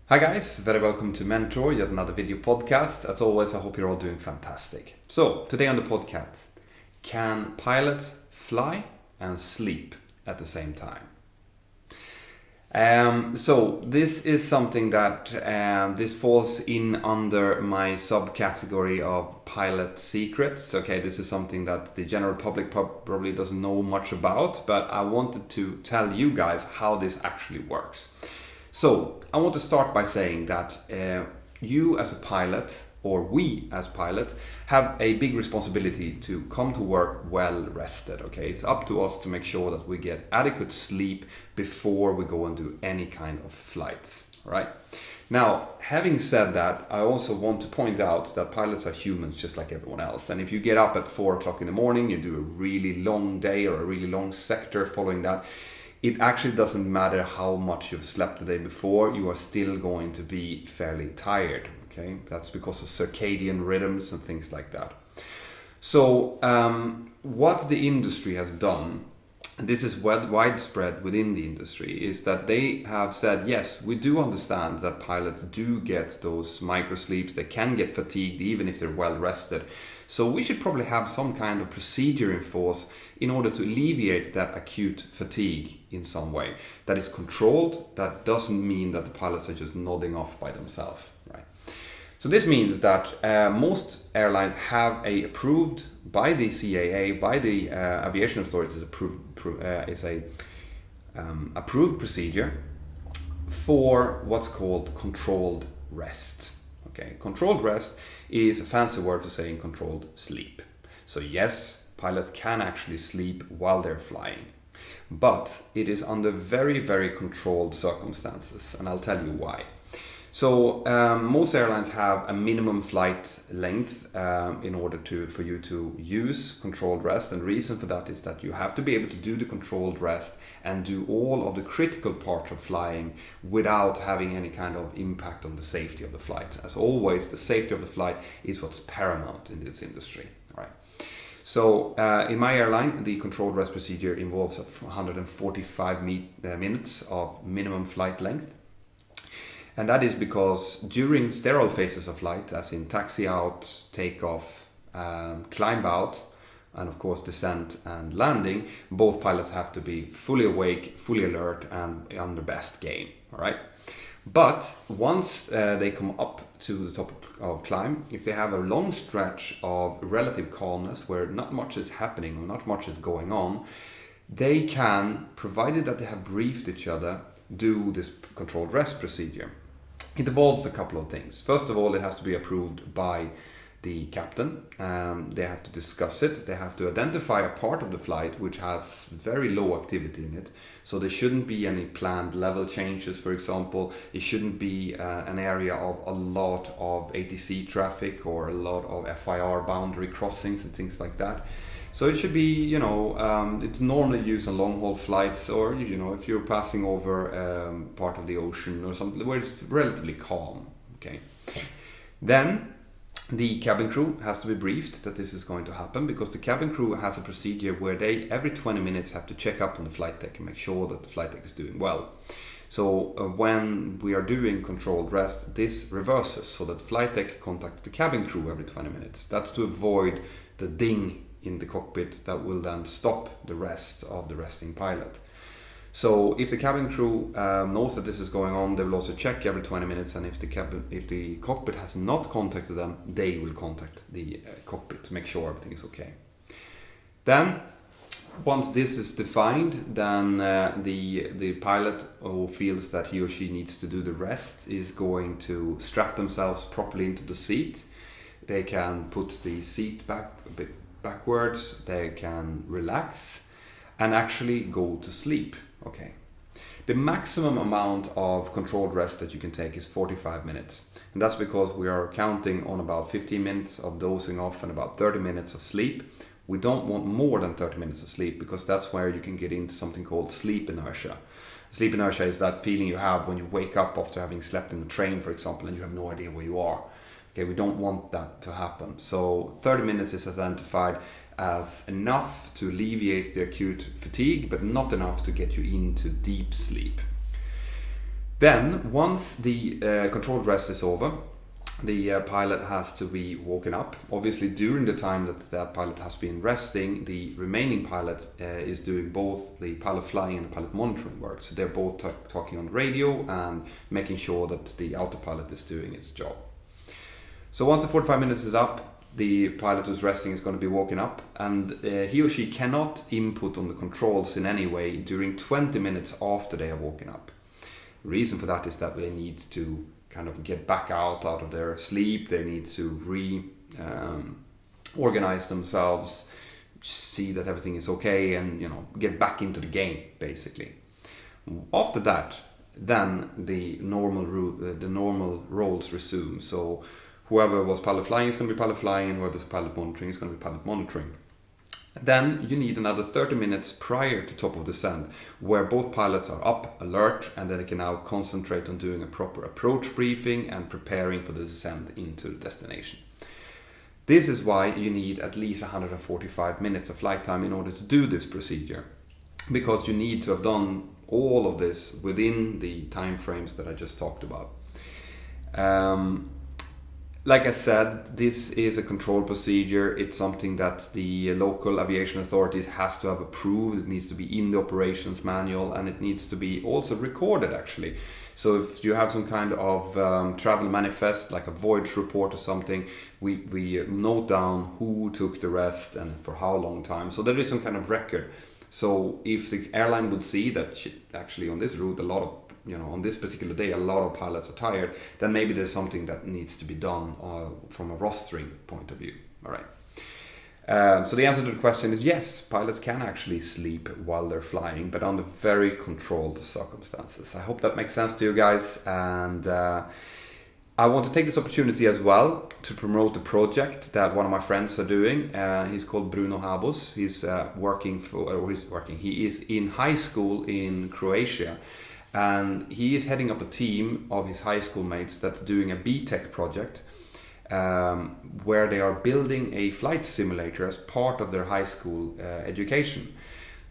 Hi guys, very welcome to Mentor, yet another video podcast. As always, I hope you're all doing fantastic. So, today on the podcast, can pilots fly and sleep at the same time? So this is something that this falls in under my subcategory of pilot secrets. Okay, this is something that the general public probably doesn't know much about, but I wanted to tell you guys how this actually works. So I want to start by saying that you as a pilot, or we as pilots, have a big responsibility to come to work well rested. Okay, it's up to us to make sure that we get adequate sleep before we go and do any kind of flights. Right? Now, having said that, I also want to point out that pilots are humans just like everyone else. And if you get up at 4 o'clock in the morning, you do a really long day or a really long sector following that, it actually doesn't matter how much you've slept the day before, you are still going to be fairly tired. Okay, that's because of circadian rhythms and things like that. So what the industry has done, and this is widespread within the industry, is that they have said, yes, we do understand that pilots do get those micro sleeps, they can get fatigued even if they're well rested. So we should probably have some kind of procedure in force in order to alleviate that acute fatigue in some way. That is controlled, that doesn't mean that the pilots are just nodding off by themselves, right? So this means that most airlines have approved by the CAA, by the aviation authorities, approved procedure for what's called controlled rest. Okay, controlled rest is a fancy word for saying controlled sleep. So yes, pilots can actually sleep while they're flying, but it is under very, very controlled circumstances, and I'll tell you why. So most airlines have a minimum flight length in order for you to use controlled rest, and the reason for that is that you have to be able to do the controlled rest and do all of the critical parts of flying without having any kind of impact on the safety of the flight. As always, the safety of the flight is what's paramount in this industry. All right. So in my airline, the controlled rest procedure involves 145 minutes of minimum flight length. And that is because during sterile phases of flight, as in taxi out, take off, climb out, and of course descent and landing, both pilots have to be fully awake, fully alert, and on their best game. All right. But once they come up to the top of climb, if they have a long stretch of relative calmness where not much is happening or not much is going on, they can, provided that they have briefed each other, do this controlled rest procedure. It involves a couple of things. First of all, it has to be approved by the captain. They have to discuss it. They have to identify a part of the flight which has very low activity in it. So there shouldn't be any planned level changes, for example. It shouldn't be an area of a lot of ATC traffic or a lot of FIR boundary crossings and things like that. So it should be, it's normally used on long haul flights, or, if you're passing over part of the ocean or something where it's relatively calm. Okay. Then the cabin crew has to be briefed that this is going to happen, because the cabin crew has a procedure where they every 20 minutes have to check up on the flight deck and make sure that the flight deck is doing well. So when we are doing controlled rest, this reverses, so that the flight deck contacts the cabin crew every 20 minutes. That's to avoid the ding in the cockpit that will then stop the rest of the resting pilot. So if the cabin crew knows that this is going on, they will also check every 20 minutes, and if the cockpit has not contacted them, they will contact the cockpit to make sure everything is okay. Then, once this is defined, then the pilot who feels that he or she needs to do the rest is going to strap themselves properly into the seat. They can put the seat back a bit backwards, they can relax and actually go to sleep. Okay. The maximum amount of controlled rest that you can take is 45 minutes. And that's because we are counting on about 15 minutes of dozing off and about 30 minutes of sleep. We don't want more than 30 minutes of sleep, because that's where you can get into something called sleep inertia. Sleep inertia is that feeling you have when you wake up after having slept in the train, for example, and you have no idea where you are. Okay, we don't want that to happen. So 30 minutes is identified as enough to alleviate the acute fatigue, but not enough to get you into deep sleep. Then, once the controlled rest is over, the pilot has to be woken up. Obviously, during the time that pilot has been resting, the remaining pilot is doing both the pilot flying and the pilot monitoring work. So they're both talking on the radio and making sure that the autopilot is doing its job. So once the 45 minutes is up, the pilot who's resting is going to be woken up, and he or she cannot input on the controls in any way during 20 minutes after they have woken up. The reason for that is that they need to kind of get back out of their sleep. They need to organize themselves, see that everything is okay, and get back into the game basically. After that, then the normal roles resume. So whoever was pilot flying is going to be pilot flying, and whoever's pilot monitoring is going to be pilot monitoring. Then you need another 30 minutes prior to top of descent, where both pilots are up, alert, and then they can now concentrate on doing a proper approach briefing and preparing for the descent into the destination. This is why you need at least 145 minutes of flight time in order to do this procedure, because you need to have done all of this within the time frames that I just talked about. Like I said, this is a controlled procedure. It's something that the local aviation authorities has to have approved. It needs to be in the operations manual, and it needs to be also recorded actually. So if you have some kind of travel manifest, like a voyage report or something, we note down who took the rest and for how long time. So there is some kind of record. So if the airline would see that actually on this route, on this particular day, a lot of pilots are tired, then maybe there's something that needs to be done from a rostering point of view. All right. So the answer to the question is yes, pilots can actually sleep while they're flying, but under very controlled circumstances. I hope that makes sense to you guys. And I want to take this opportunity as well to promote a project that one of my friends are doing. He's called Bruno. He is in high school in Croatia. And he is heading up a team of his high school mates that's doing a Btech project where they are building a flight simulator as part of their high school education.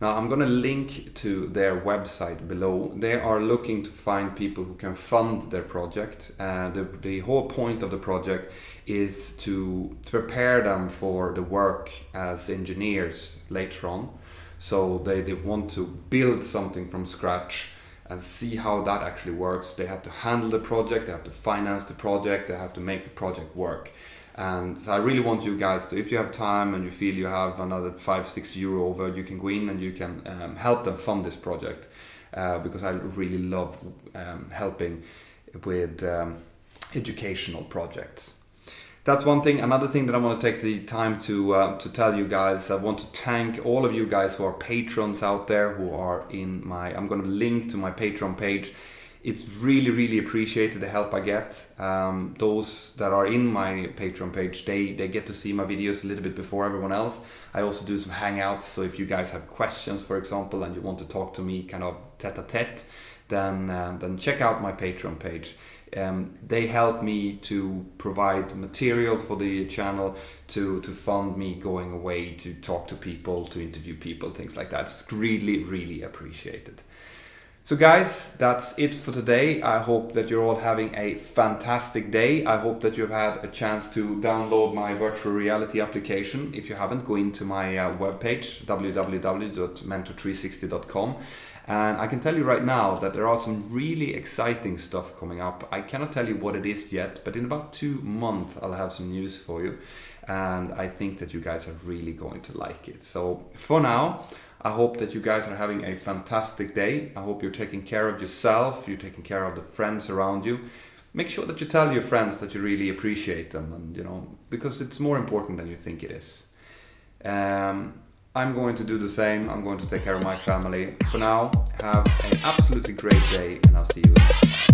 Now I'm going to link to their website below. They are looking to find people who can fund their project. The whole point of the project is to prepare them for the work as engineers later on. So they want to build something from scratch and see how that actually works. They have to handle the project, they have to finance the project, they have to make the project work. And so I really want you guys to, if you have time and you feel you have another 5-6 euro over, you can go in and you can help them fund this project, because I really love helping with educational projects. That's one thing. Another thing that I want to take the time to tell you guys, I want to thank all of you guys who are patrons out there, who are in I'm going to link to my Patreon page. It's really, really appreciated the help I get. Those that are in my Patreon page, they get to see my videos a little bit before everyone else. I also do some hangouts, so if you guys have questions, for example, and you want to talk to me kind of tete-a-tete, then check out my Patreon page. They help me to provide material for the channel, to fund me going away to talk to people, to interview people, things like that. It's really, really appreciated. So guys, that's it for today. I hope that you're all having a fantastic day. I hope that you've had a chance to download my virtual reality application. If you haven't, go into my webpage, www.mentor360.com. And I can tell you right now that there are some really exciting stuff coming up. I cannot tell you what it is yet, but in about 2 months I'll have some news for you. And I think that you guys are really going to like it. So for now, I hope that you guys are having a fantastic day. I hope you're taking care of yourself, you're taking care of the friends around you. Make sure that you tell your friends that you really appreciate them, and because it's more important than you think it is. I'm going to do the same. I'm going to take care of my family. For now, have an absolutely great day, and I'll see you next time.